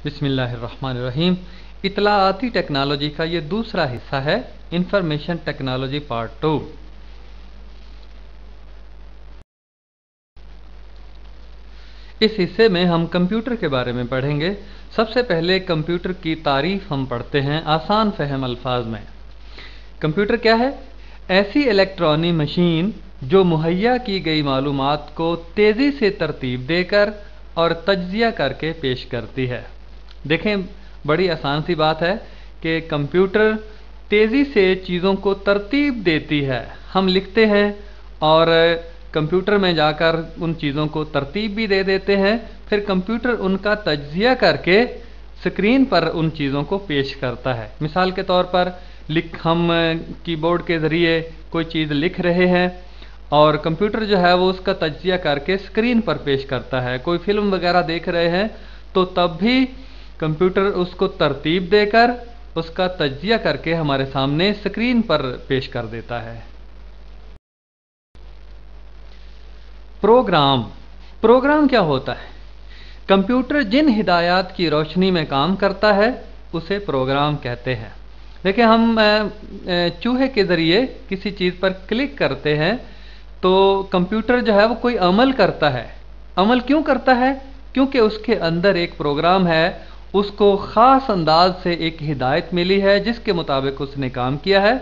बिस्मिल्लाहिर्रहमानिर्रहीम। इत्तलाआती टेक्नोलॉजी का ये दूसरा हिस्सा है, इंफॉर्मेशन टेक्नोलॉजी पार्ट 2। इस हिस्से में हम कंप्यूटर के बारे में पढ़ेंगे। सबसे पहले कंप्यूटर की तारीफ हम पढ़ते हैं आसान फहम अल्फाज में। कंप्यूटर क्या है? ऐसी इलेक्ट्रॉनिक मशीन जो मुहैया की गई मालूमात को तेज़ी से तरतीब देकर और तज्जिया करके पेश करती है। देखें, बड़ी आसान सी बात है कि कंप्यूटर तेज़ी से चीज़ों को तरतीब देती है। हम लिखते हैं और कंप्यूटर में जाकर उन चीज़ों को तरतीब भी दे देते हैं, फिर कंप्यूटर उनका तज्जिया करके स्क्रीन पर उन चीज़ों को पेश करता है। मिसाल के तौर पर हम कीबोर्ड के ज़रिए कोई चीज़ लिख रहे हैं और कंप्यूटर जो है वो उसका तज्जिया करके स्क्रीन पर पेश करता है। कोई फिल्म वगैरह देख रहे हैं तो तब भी कंप्यूटर उसको तरतीब देकर उसका तज्जिया करके हमारे सामने स्क्रीन पर पेश कर देता है। प्रोग्राम क्या होता है? कंप्यूटर जिन हिदायत की रोशनी में काम करता है उसे प्रोग्राम कहते हैं। देखिए, हम चूहे के ज़रिए किसी चीज़ पर क्लिक करते हैं तो कंप्यूटर जो है वो कोई अमल करता है। अमल क्यों करता है? क्योंकि उसके अंदर एक प्रोग्राम है, उसको ख़ास अंदाज से एक हिदायत मिली है जिसके मुताबिक उसने काम किया है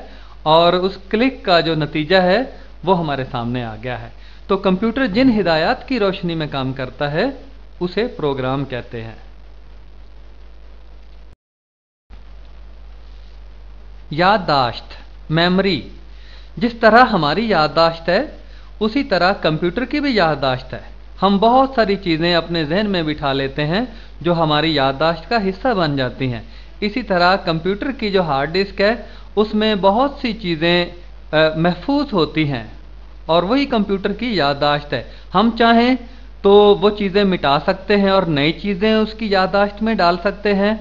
और उस क्लिक का जो नतीजा है वो हमारे सामने आ गया है। तो कंप्यूटर जिन हिदायत की रोशनी में काम करता है उसे प्रोग्राम कहते हैं। याददाश्त, मेमोरी। जिस तरह हमारी याददाश्त है उसी तरह कंप्यूटर की भी याददाश्त है। हम बहुत सारी चीज़ें अपने जहन में बिठा लेते हैं जो हमारी याददाश्त का हिस्सा बन जाती हैं। इसी तरह कंप्यूटर की जो हार्ड डिस्क है उसमें बहुत सी चीज़ें महफूज होती हैं और वही कंप्यूटर की याददाश्त है। हम चाहें तो वो चीज़ें मिटा सकते हैं और नई चीज़ें उसकी याददाश्त में डाल सकते हैं,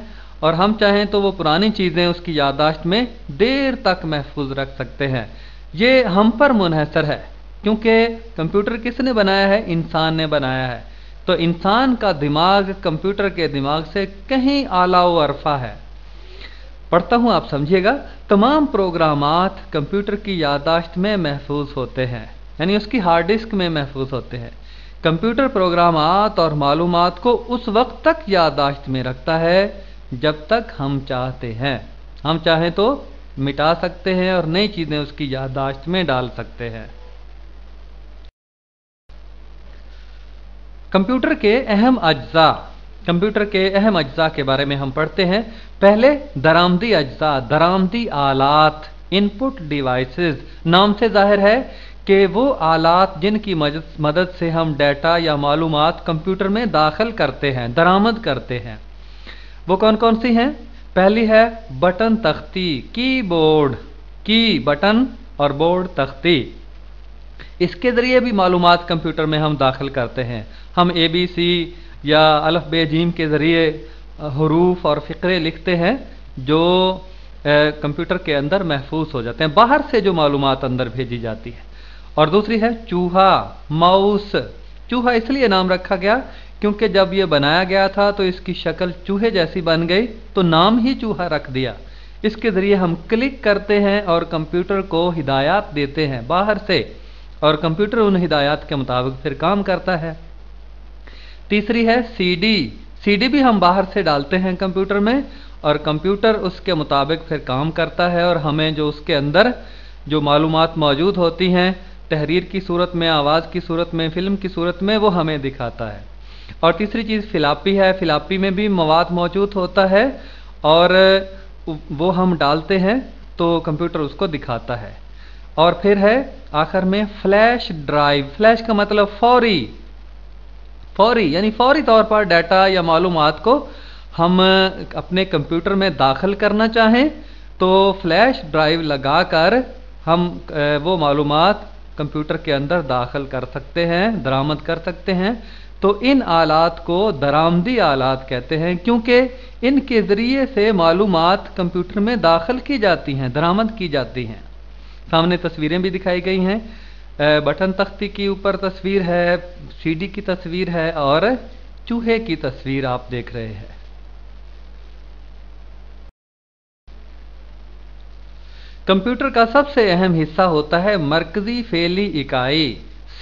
और हम चाहें तो वो पुरानी चीज़ें उसकी याददाश्त में देर तक महफूज रख सकते हैं। ये हम पर मुनहसर है, क्योंकि कंप्यूटर किसने बनाया है? इंसान ने बनाया है। तो इंसान का दिमाग कंप्यूटर के दिमाग से कहीं आला व अरफा है। पढ़ता हूँ, आप समझिएगा। तमाम प्रोग्रामात कंप्यूटर की याददाश्त में महफूज होते हैं, यानी उसकी हार्ड डिस्क में महफूज होते हैं। कंप्यूटर प्रोग्रामात और मालूमात को उस वक्त तक याददाश्त में रखता है जब तक हम चाहते हैं। हम चाहें तो मिटा सकते हैं और नई चीज़ें उसकी याददाश्त में डाल सकते हैं। कंप्यूटर के अहम अज्जा के बारे में हम पढ़ते हैं। पहले दरामदी अज्जा, दरामदी आलात, इनपुट डिवाइसेस। नाम से जाहिर है कि वो आलात जिनकी मदद से हम डाटा या मालूमात कंप्यूटर में दाखिल करते हैं, दरामद करते हैं। वो कौन कौन सी हैं? पहली है बटन तख्ती, कीबोर्ड। की बटन और बोर्ड तख्ती। इसके ज़रिए भी मालूमात कंप्यूटर में हम दाखिल करते हैं। हम ABC या अल्फ बे जीम के ज़रिए हरूफ और फ़िक्रे लिखते हैं जो कंप्यूटर के अंदर महफूज हो जाते हैं। बाहर से जो मालूमात अंदर भेजी जाती है। और दूसरी है चूहा, माउस। चूहा इसलिए नाम रखा गया क्योंकि जब ये बनाया गया था तो इसकी शक्ल चूहे जैसी बन गई, तो नाम ही चूहा रख दिया। इसके ज़रिए हम क्लिक करते हैं और कंप्यूटर को हिदायत देते हैं बाहर से, और कंप्यूटर उन हिदायत के मुताबिक फिर काम करता है। तीसरी है CD भी हम बाहर से डालते हैं कंप्यूटर में, और कंप्यूटर उसके मुताबिक फिर काम करता है और हमें जो उसके अंदर जो मालूमात मौजूद होती हैं, तहरीर की सूरत में, आवाज़ की सूरत में, फ़िल्म की सूरत में, वो हमें दिखाता है। और तीसरी चीज़ फ्लॉपी है। फ्लॉपी में भी मवाद मौजूद होता है और वो हम डालते हैं तो कंप्यूटर उसको दिखाता है। और फिर है आखिर में फ्लैश ड्राइव। फ्लैश का मतलब फौरी, यानी फौरी तौर पर डाटा या मालूमात को हम अपने कंप्यूटर में दाखिल करना चाहें तो फ्लैश ड्राइव लगाकर हम वो मालूमात कंप्यूटर के अंदर दाखिल कर सकते हैं, दरामद कर सकते हैं। तो इन आलात को दरामदी आलात कहते हैं, क्योंकि इनके ज़रिए से मालूमात कंप्यूटर में दाखिल की जाती हैं, दरामद की जाती हैं। सामने तस्वीरें भी दिखाई गई हैं। बटन तख्ती के ऊपर तस्वीर है, CD की तस्वीर है और चूहे की तस्वीर आप देख रहे हैं। कंप्यूटर का सबसे अहम हिस्सा होता है मरकजी फेली इकाई,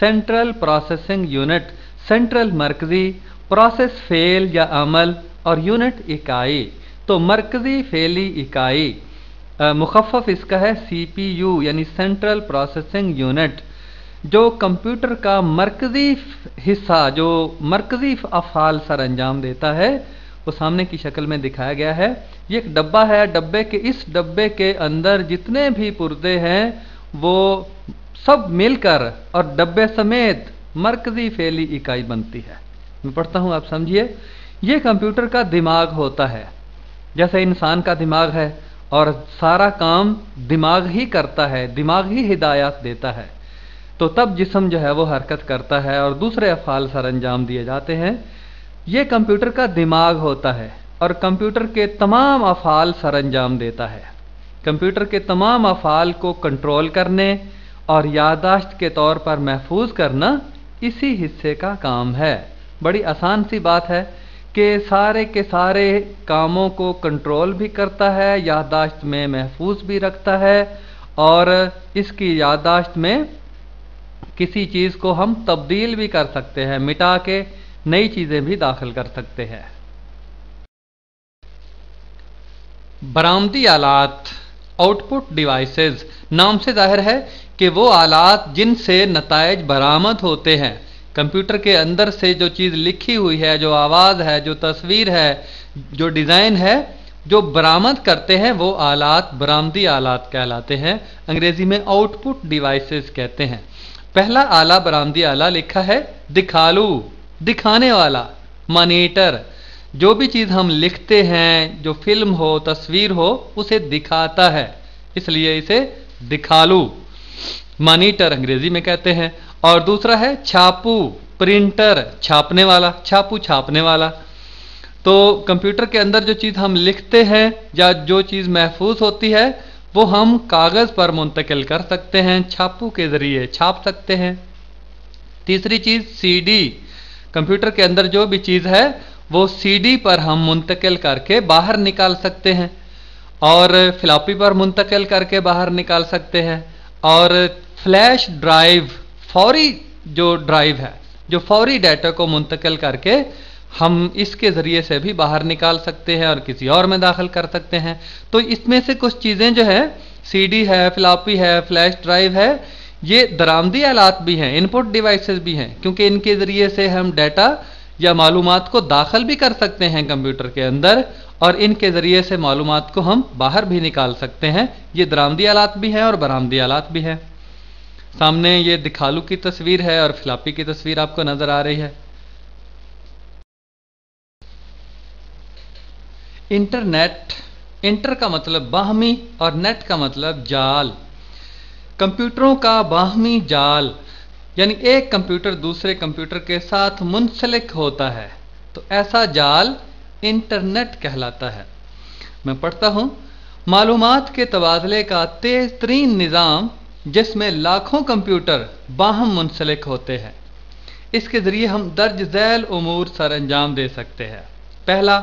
सेंट्रल प्रोसेसिंग यूनिट। सेंट्रल मरकजी, प्रोसेस फेल या अमल, और यूनिट इकाई। तो मरकजी फेली इकाई मुखफ़फ़ इसका है CPU यानी सेंट्रल प्रोसेसिंग यूनिट, जो कंप्यूटर का मरकजी हिस्सा, जो मरकजी अफ़ाल सर अंजाम देता है, वो सामने की शक्ल में दिखाया गया है। ये एक डब्बा है, इस डब्बे के अंदर जितने भी पुर्जे हैं वो सब मिलकर और डब्बे समेत मरकजी फेली इकाई बनती है। मैं पढ़ता हूँ, आप समझिए। ये कंप्यूटर का दिमाग होता है, जैसे इंसान का दिमाग है और सारा काम दिमाग ही करता है, दिमाग ही हिदायत देता है। तो तब जिस्म जो है वो हरकत करता है और दूसरे अफ़ाल सर अंजाम दिए जाते हैं। ये कंप्यूटर का दिमाग होता है और कंप्यूटर के तमाम अफ़ाल सर अंजाम देता है। कंप्यूटर के तमाम अफ़ाल को कंट्रोल करने और याददाश्त के तौर पर महफूज करना इसी हिस्से का काम है। बड़ी आसान सी बात है कि सारे के सारे कामों को कंट्रोल भी करता है, याददाश्त में महफूज भी रखता है, और इसकी याददाश्त में किसी चीज़ को हम तब्दील भी कर सकते हैं, मिटा के नई चीज़ें भी दाखिल कर सकते हैं। बरामदी आलात, आउटपुट डिवाइसेस, नाम से जाहिर है कि वो आलात जिनसे नताइज बरामद होते हैं। कंप्यूटर के अंदर से जो चीज़ लिखी हुई है, जो आवाज़ है, जो तस्वीर है, जो डिज़ाइन है, जो बरामद करते हैं, वो आलात बरामदी आलात कहलाते हैं। अंग्रेज़ी में आउटपुट डिवाइसेस कहते हैं। पहला आला बरामदी आला लिखा है दिखालू, दिखाने वाला, मॉनिटर। जो भी चीज़ हम लिखते हैं, जो फिल्म हो, तस्वीर हो, उसे दिखाता है, इसलिए इसे दिखालू, मॉनिटर अंग्रेजी में कहते हैं। और दूसरा है छापू, प्रिंटर, छापने वाला, छापू छापने वाला। तो कंप्यूटर के अंदर जो चीज़ हम लिखते हैं या जो चीज़ महफूज होती है वो हम कागज़ पर मुंतकिल कर सकते हैं, छापू के ज़रिए छाप सकते हैं। तीसरी चीज़ CD, कंप्यूटर के अंदर जो भी चीज़ है वो CD पर हम मुंतकिल करके बाहर निकाल सकते हैं, और फ्लॉपी पर मुंतकिल करके बाहर निकाल सकते हैं, और फ्लैश ड्राइव, फौरी जो ड्राइव है, जो फौरी डाटा को मुंतकिल करके हम इसके ज़रिए से भी बाहर निकाल सकते हैं और किसी और में दाखिल कर सकते हैं। तो इसमें से कुछ चीज़ें जो है, CD है, फ्लॉपी है, फ्लैश ड्राइव है, ये दरामदी आलात भी हैं, इनपुट डिवाइसेस भी हैं, क्योंकि इनके ज़रिए से हम डाटा या मालूमात को दाखिल भी कर सकते हैं कंप्यूटर के अंदर, और इनके ज़रिए से मालूमात को हम बाहर भी निकाल सकते हैं। ये दरामदी आलात भी हैं और बरामदी आलात भी हैं। सामने ये दिखालू की तस्वीर है और फ्लॉपी की तस्वीर आपको नज़र आ रही है। इंटरनेट, इंटर का मतलब बाहमी और नेट का मतलब जाल। कंप्यूटरों का बाहमी जाल, यानी एक कंप्यूटर दूसरे कंप्यूटर के साथ मुंसलिक होता है, तो ऐसा जाल इंटरनेट कहलाता है। मैं पढ़ता हूँ, मालूमात के तबादले का तेज़ तरीन निज़ाम जिसमें लाखों कंप्यूटर बाहम मुंसलिक होते हैं। इसके ज़रिए हम दर्ज झैल उमूर सर अंजाम दे सकते हैं। पहला,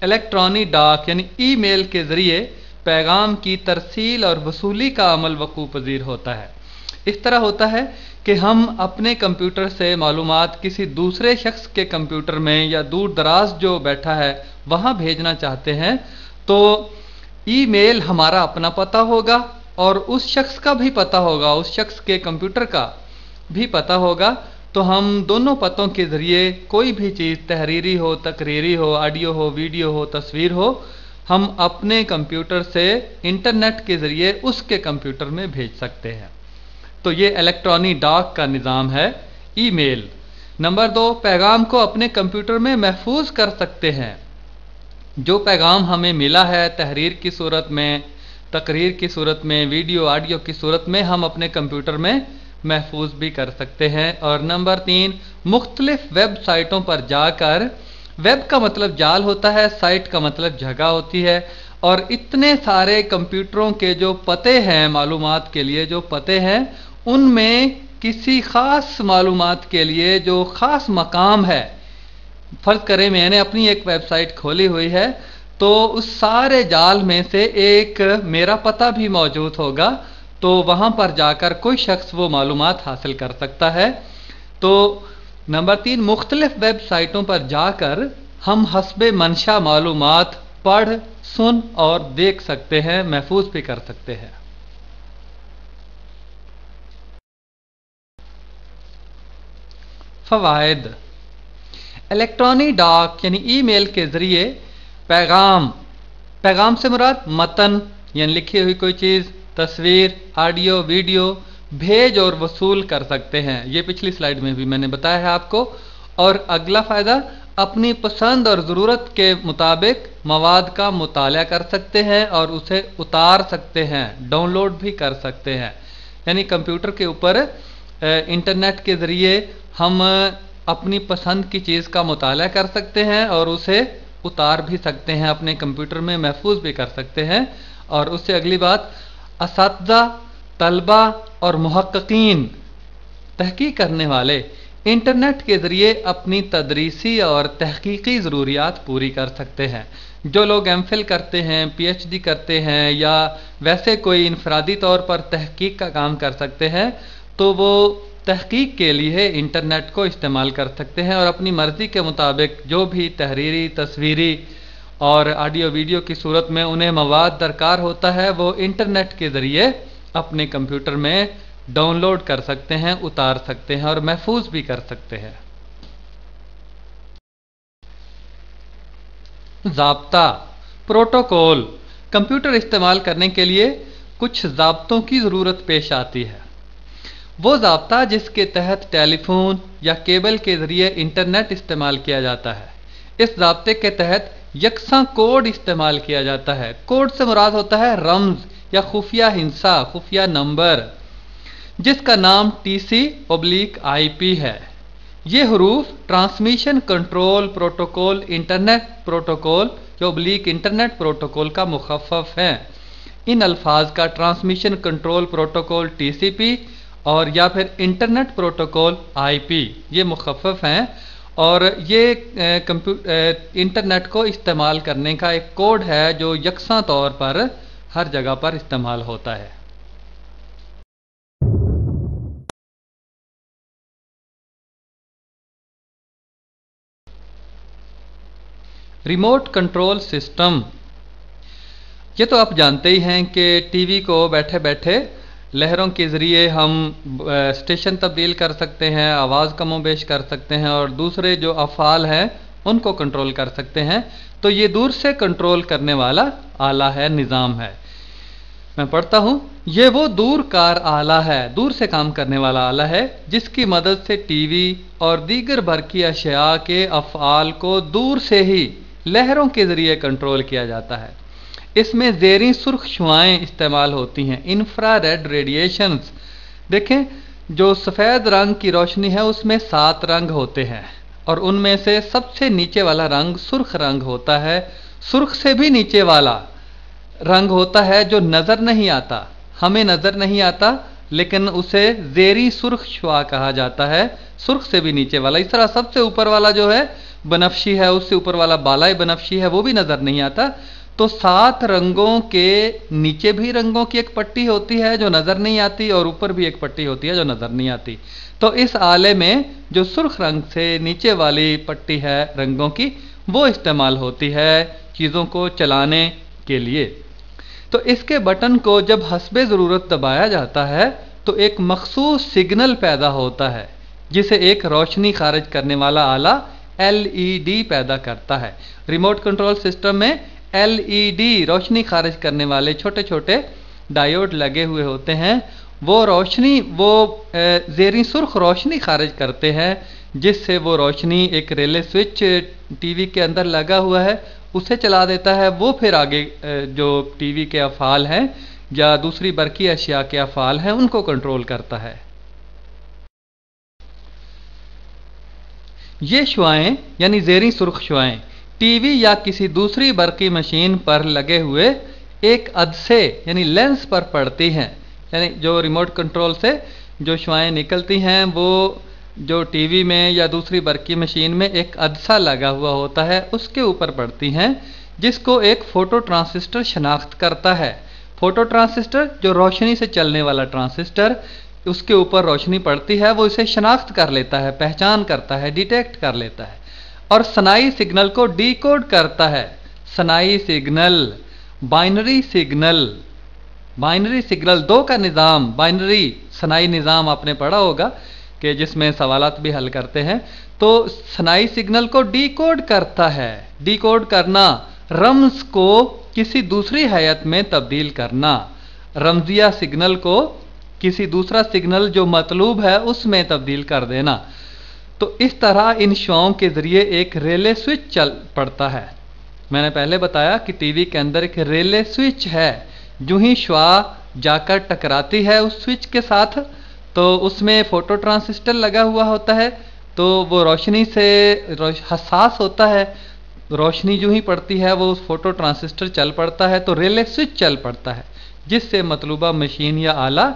इलेक्ट्रॉनिक डाक यानी ईमेल के ज़रिए पैगाम की तरसील और वसूली का अमल वकूफ़ पज़ीर होता है। इस तरह होता है कि हम अपने कंप्यूटर से मालूमात किसी दूसरे शख्स के कंप्यूटर में या दूर दराज जो बैठा है वहाँ भेजना चाहते हैं, तो ईमेल हमारा अपना पता होगा और उस शख्स का भी पता होगा, उस शख्स के कंप्यूटर का भी पता होगा। तो हम दोनों पतों के ज़रिए कोई भी चीज़, तहरीरी हो, तकरीरी हो, ऑडियो हो, वीडियो हो, तस्वीर हो, हम अपने कंप्यूटर से इंटरनेट के ज़रिए उसके कंप्यूटर में भेज सकते हैं। तो ये इलेक्ट्रॉनिक डाक का निज़ाम है, ईमेल। नंबर 2, पैगाम को अपने कंप्यूटर में महफूज कर सकते हैं। जो पैगाम हमें मिला है तहरीर की सूरत में, तकरीर की सूरत में, वीडियो ऑडियो की सूरत में, हम अपने कंप्यूटर में महफूज भी कर सकते हैं। और नंबर 3, मुख्तलिफ वेब साइटों पर जाकर, वेब का मतलब जाल होता है, साइट का मतलब जगह होती है, और इतने सारे कंप्यूटरों के जो पते हैं, मालूमात के लिए जो पते हैं, उनमें किसी ख़ास मालूमात के लिए जो ख़ास मकाम है, फ़र्ज़ करें मैंने अपनी एक वेबसाइट खोली हुई है, تو اس سارے جال میں سے ایک میرا پتہ بھی موجود ہوگا، تو وہاں پر جا کر کوئی شخص وہ معلومات حاصل کر سکتا ہے۔ تو نمبر 3، مختلف ویب سائٹوں پر جا کر ہم حسب منشا معلومات پڑھ، سن اور دیکھ سکتے ہیں، محفوظ بھی کر سکتے ہیں۔ فوائد: الیکٹرانی ڈاک یعنی ای میل کے ذریعے پیغام سے مراد متن یعنی لکھی ہوئی کوئی چیز، تصویر، آڈیو، ویڈیو بھیج اور وصول کر سکتے ہیں۔ یہ پچھلی سلائیڈ میں بھی میں نے بتایا ہے آپ کو۔ اور اگلا فائدہ، اپنی پسند اور ضرورت کے مطابق مواد کا مطالعہ کر سکتے ہیں اور اسے اتار سکتے ہیں، ڈاؤن لوڈ بھی کر سکتے ہیں۔ یعنی کمپیوٹر کے اوپر انٹرنیٹ کے ذریعے ہم اپنی پسند کی چیز کا مطالعہ کر سکتے ہیں اور اسے اتار بھی سکتے ہیں، اپنے کمپیوٹر میں محفوظ بھی کر سکتے ہیں۔ اور اس سے اگلی بات، اساتذہ، طلبہ اور محققین، تحقیق کرنے والے انٹرنیٹ کے ذریعے اپنی تدریسی اور تحقیقی ضروریات پوری کر سکتے ہیں۔ جو لوگ ایم فل کرتے ہیں، پی ایچ ڈی کرتے ہیں یا ویسے کوئی انفرادی طور پر تحقیق کا کام کر سکتے ہیں، تو وہ تحقیق کے لیے انٹرنیٹ کو استعمال کر سکتے ہیں اور اپنی مرضی کے مطابق جو بھی تحریری، تصویری اور آڈیو ویڈیو کی صورت میں انہیں مواد درکار ہوتا ہے، وہ انٹرنیٹ کے ذریعے اپنے کمپیوٹر میں ڈاؤن لوڈ کر سکتے ہیں، اتار سکتے ہیں اور محفوظ بھی کر سکتے ہیں۔ ضابطہ، پروٹوکول، کمپیوٹر استعمال کرنے کے لیے کچھ ضابطوں کی ضرورت پیش آتی ہے۔ وہ ضابطہ جس کے تحت ٹیلی فون یا کیبل کے ذریعے انٹرنیٹ استعمال کیا جاتا ہے، اس ضابطے کے تحت یکساں کوڈ استعمال کیا جاتا ہے۔ کوڈ سے مراد ہوتا ہے رمز یا خفیہ ہندسہ، خفیہ نمبر، جس کا نام TC/IP ہے۔ یہ حروف transmission control protocol internet protocol internet protocol کا مخفف ہے۔ ان الفاظ کا ٹرانسمیشن کنٹرول پروٹوکول TCP اور یا پھر انٹرنیٹ پروٹوکول IP یہ مخفف ہیں، اور یہ انٹرنیٹ کو استعمال کرنے کا ایک کوڈ ہے جو یکساں طور پر ہر جگہ پر استعمال ہوتا ہے۔ ریموٹ کنٹرول سسٹم، یہ تو آپ جانتے ہی ہیں کہ ٹی وی کو بیٹھے بیٹھے لہروں کے ذریعے ہم اسٹیشن تبدیل کر سکتے ہیں، آواز کم و بیش کر سکتے ہیں اور دوسرے جو افعال ہیں ان کو کنٹرول کر سکتے ہیں۔ تو یہ دور سے کنٹرول کرنے والا آلہ ہے، نظام ہے۔ میں پڑھتا ہوں، یہ وہ دور کار آلہ ہے، دور سے کام کرنے والا آلہ ہے جس کی مدد سے ٹی وی اور دیگر برقی اشیاء کے افعال کو دور سے ہی لہروں کے ذریعے کنٹرول کیا جاتا ہے۔ اس میں زیریں سرخ شعاعیں استعمال ہوتی ہیں، انفرا ریڈ ریڈیشنز۔ دیکھیں، جو سفید رنگ کی روشنی ہے اس میں 7 رنگ ہوتے ہیں، اور ان میں سے سب سے نیچے والا رنگ سرخ رنگ ہوتا ہے۔ سرخ سے بھی نیچے والا رنگ ہوتا ہے جو نظر نہیں آتا، ہمیں نظر نہیں آتا، لیکن اسے زیریں سرخ شعاع کہا جاتا ہے، سرخ سے بھی نیچے والا۔ اس طرح سب سے اوپر والا جو ہے بنفشی ہے، اس سے اوپر والا بالائے بنفشی ہے، وہ بھی نظر نہیں آتا۔ تو 7 رنگوں کے نیچے بھی رنگوں کی ایک پٹی ہوتی ہے جو نظر نہیں آتی، اور اوپر بھی ایک پٹی ہوتی ہے جو نظر نہیں آتی۔ تو اس آلے میں جو سرخ رنگ سے نیچے والی پٹی ہے رنگوں کی، وہ استعمال ہوتی ہے چیزوں کو چلانے کے لیے۔ تو اس کے بٹن کو جب حسب ضرورت دبایا جاتا ہے تو ایک مخصوص سگنل پیدا ہوتا ہے جسے ایک روشنی خارج کرنے والا آلہ LED پیدا کرتا ہے۔ ریموٹ کنٹرول سسٹم میں LED روشنی خارج کرنے والے چھوٹے چھوٹے ڈائیوڈ لگے ہوئے ہوتے ہیں۔ وہ زیریں سرخ روشنی خارج کرتے ہیں، جس سے وہ روشنی ایک ریلے سوئچ ٹی وی کے اندر لگا ہوا ہے اسے چلا دیتا ہے۔ وہ پھر آگے جو ٹی وی کے افعال ہیں یا دوسری برقی اشیاء کے افعال ہیں ان کو کنٹرول کرتا ہے۔ یہ شعاعیں یعنی زیریں سرخ شعاعیں ٹی وی یا کسی دوسری برقی مشین پر لگے ہوئے ایک عدسے یعنی لینس پر پڑتی ہیں۔ یعنی جو ریموٹ کنٹرول سے جو شعاعیں نکلتی ہیں وہ جو ٹی وی میں یا دوسری برقی مشین میں ایک عدسہ لگا ہوا ہوتا ہے اس کے اوپر پڑتی ہیں، जिसको एक फोटो ट्रांसिस्टर शनाख्त करता है। फोटो ट्रांसिस्टर जो रोशनी से चलने वाला ट्रांसिस्टर, उसके ऊपर रोशनी पड़ती है, वो इसे शनाख्त कर लेता है, पहचान करता है, डिटेक्ट कर लेता है और सनाई सिग्नल को डिकोड करता है। सनाई signal, binary signal, binary signal, दो का निज़ाम, बाइनरी सनाई निज़ाम आपने पढ़ा होगा कि जिसमें सवालात भी हल करते हैं। तो सनाई सिग्नल को डिकोड करता है। डिकोड करना, रम्ज को किसी दूसरी हैयत में तब्दील करना, रमजिया सिग्नल को किसी दूसरा सिग्नल जो मतलूब है उसमें तब्दील कर देना। तो इस तरह इन शुआओं के ज़रिए एक रेले स्विच चल पड़ता है। मैंने पहले बताया कि टीवी के अंदर एक रेले स्विच है। जो ही शुआ जाकर टकराती है उस स्विच के साथ, तो उसमें फोटो ट्रांसिस्टर लगा हुआ होता है, तो वो रोशनी से हसास होता है। रोशनी जो ही पड़ती है वो उस फोटो ट्रांसिस्टर चल पड़ता है, तो रेले स्विच चल पड़ता है, जिससे मतलूबा मशीन या आला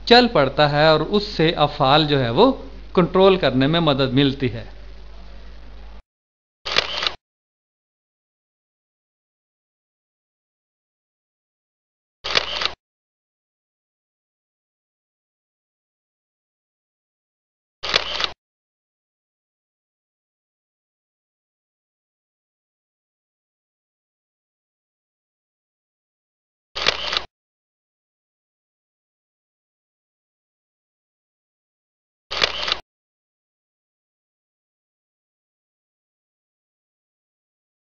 चल पड़ता है और उससे अफ़ाल जो है वो कंट्रोल करने में मदद मिलती है।